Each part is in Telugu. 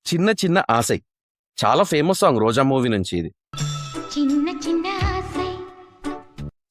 చిన్న చిన్న ఆశై చాలా ఫేమస్ సాంగ్ రోజా మూవీ నుంచి ఇది. చిన్న చిన్న ఆశై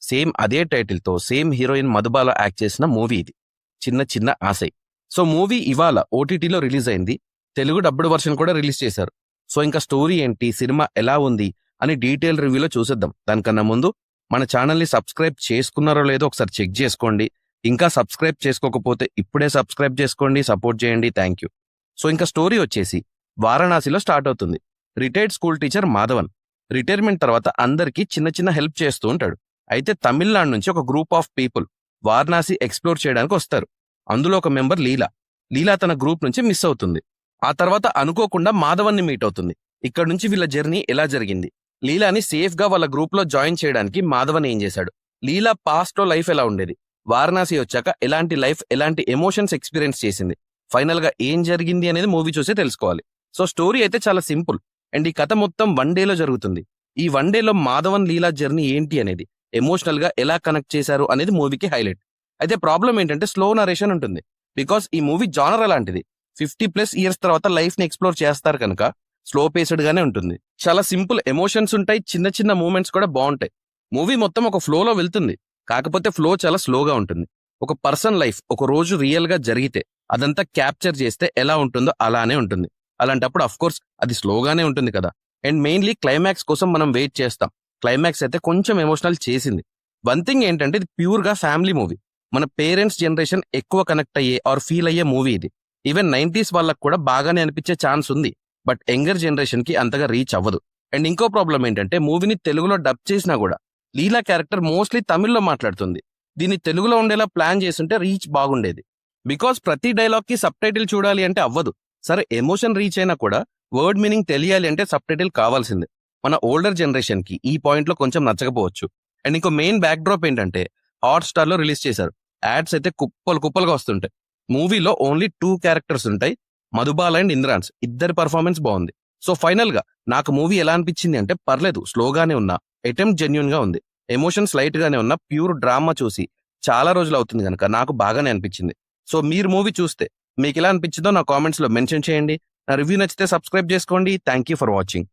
సేమ్ అదే టైటిల్ తో సేమ్ హీరోయిన్ మధుబాల యాక్ట్ చేసిన మూవీ ఇది, చిన్న చిన్న ఆశై. సో మూవీ ఇవాళ ఓటీటీలో రిలీజ్ అయింది. తెలుగు డబ్బుడ్ వర్షన్ కూడా రిలీజ్ చేశారు. సో ఇంకా స్టోరీ ఏంటి, సినిమా ఎలా ఉంది అని డీటెయిల్ రివ్యూలో చూసేద్దాం. దానికన్నా ముందు మన ఛానల్ని సబ్స్క్రైబ్ చేసుకున్నారో లేదో ఒకసారి చెక్ చేసుకోండి. ఇంకా సబ్స్క్రైబ్ చేసుకోకపోతే ఇప్పుడే సబ్స్క్రైబ్ చేసుకోండి, సపోర్ట్ చేయండి. Thank you. సో ఇంకా స్టోరీ వచ్చేసి వారణాసిలో స్టార్ట్ అవుతుంది. Retired school teacher Madhavan retirement తర్వాత అందరికీ చిన్న చిన్న హెల్ప్ చేస్తూ ఉంటాడు. అయితే తమిళనాడు నుంచి ఒక group of people Varanasi explore చేయడానికి వస్తారు. అందులో ఒక మెంబర్ లీలా తన గ్రూప్ నుంచి మిస్ అవుతుంది. ఆ తర్వాత అనుకోకుండా మాధవన్ని మీట్ అవుతుంది. ఇక్కడ నుంచి వీళ్ళ జర్నీ ఎలా జరిగింది, లీలాని సేఫ్ గా వాళ్ళ గ్రూప్ లో జాయిన్ చేయడానికి మాధవన్ ఏం చేశాడు, లీలా పాస్ట్ లో లైఫ్ ఎలా ఉండేది, వారణాసి వచ్చాక ఎలాంటి లైఫ్ ఎలాంటి ఎమోషన్స్ ఎక్స్పీరియన్స్ చేసింది, ఫైనల్ గా ఏం జరిగింది అనేది మూవీ చూసే తెలుసుకోవాలి. సో స్టోరీ అయితే చాలా సింపుల్ అండ్ ఈ కథ మొత్తం 1 డేలో జరుగుతుంది. ఈ 1 డేలో మాధవన్ లీలా జర్నీ ఏంటి అనేది, ఎమోషనల్ గా ఎలా కనెక్ట్ చేశారు అనేది మూవీకి హైలైట్. అయితే ప్రాబ్లం ఏంటంటే స్లో నరేషన్ ఉంటుంది. బికాస్ ఈ మూవీ జానర్ అలాంటిది. 50+ ఇయర్స్ తర్వాత లైఫ్ ని ఎక్స్ప్లోర్ చేస్తారు కనుక స్లో పేస్డ్ గానే ఉంటుంది. చాలా సింపుల్ ఎమోషన్స్ ఉంటాయి, చిన్న చిన్న మూమెంట్స్ కూడా బాగుంటాయి. మూవీ మొత్తం ఒక ఫ్లోలో వెళ్తుంది, కాకపోతే ఫ్లో చాలా స్లోగా ఉంటుంది. ఒక పర్సన్ లైఫ్ ఒక రోజు రియల్ గా జరిగితే అదంతా క్యాప్చర్ చేస్తే ఎలా ఉంటుందో అలానే ఉంటుంది. అలాంటప్పుడు అఫ్ కోర్స్ అది స్లోగానే ఉంటుంది కదా. అండ్ మెయిన్లీ క్లైమాక్స్ కోసం మనం వెయిట్ చేస్తాం. క్లైమాక్స్ అయితే కొంచెం ఎమోషనల్ చేసింది. వన్ థింగ్ ఏంటంటే ఇది ప్యూర్ గా ఫ్యామిలీ మూవీ. మన పేరెంట్స్ జనరేషన్ ఎక్కువ కనెక్ట్ అయ్యే ఆర్ ఫీల్ అయ్యే మూవీ ఇది. ఈవెన్ 90s వాళ్ళకు కూడా బాగానే అనిపించే ఛాన్స్ ఉంది. బట్ యంగర్ జనరేషన్ కి అంతగా రీచ్ అవ్వదు. అండ్ ఇంకో ప్రాబ్లం ఏంటంటే మూవీని తెలుగులో డబ్ చేసినా కూడా లీలా క్యారెక్టర్ మోస్ట్లీ తమిళ్లో మాట్లాడుతుంది. దీన్ని తెలుగులో ఉండేలా ప్లాన్ చేస్తుంటే రీచ్ బాగుండేది. బికాస్ ప్రతి డైలాగ్ కి సబ్ టైటిల్ చూడాలి అంటే అవ్వదు. సరే ఎమోషన్ రీచ్ అయినా కూడా వర్డ్ మీనింగ్ తెలియాలి అంటే సబ్ టైటిల్ కావాల్సిందే. మన ఓల్డర్ జనరేషన్ కి ఈ పాయింట్ లో కొంచెం నచ్చకపోవచ్చు. అండ్ ఇంకో మెయిన్ బ్యాక్ డ్రాప్ ఏంటంటే హాట్ స్టార్ లో రిలీజ్ చేశారు. యాడ్స్ అయితే కుప్పలుగా వస్తుంటాయి. మూవీలో ఓన్లీ 2 క్యారెక్టర్స్ ఉంటాయి, మధుబాల అండ్ ఇంద్రాన్స్. ఇద్దరి పర్ఫార్మెన్స్ బాగుంది. సో ఫైనల్ గా నాకు మూవీ ఎలా అనిపించింది అంటే పర్లేదు, స్లోగానే ఉన్నా, అటెంప్ట్ జెన్యున్ గా ఉంది, ఎమోషన్స్ లైట్ గానే ఉన్నా, ప్యూర్ డ్రామా చూసి చాలా రోజులు అవుతుంది కనుక నాకు బాగానే అనిపించింది. సో మీరు మూవీ చూస్తే మీకు ఎలా అనిపించిందో నా కామెంట్స్ లో మెన్షన్ చేయండి. నా రివ్యూ నచ్చితే సబ్స్క్రైబ్ చేసుకోండి. Thank you for watching.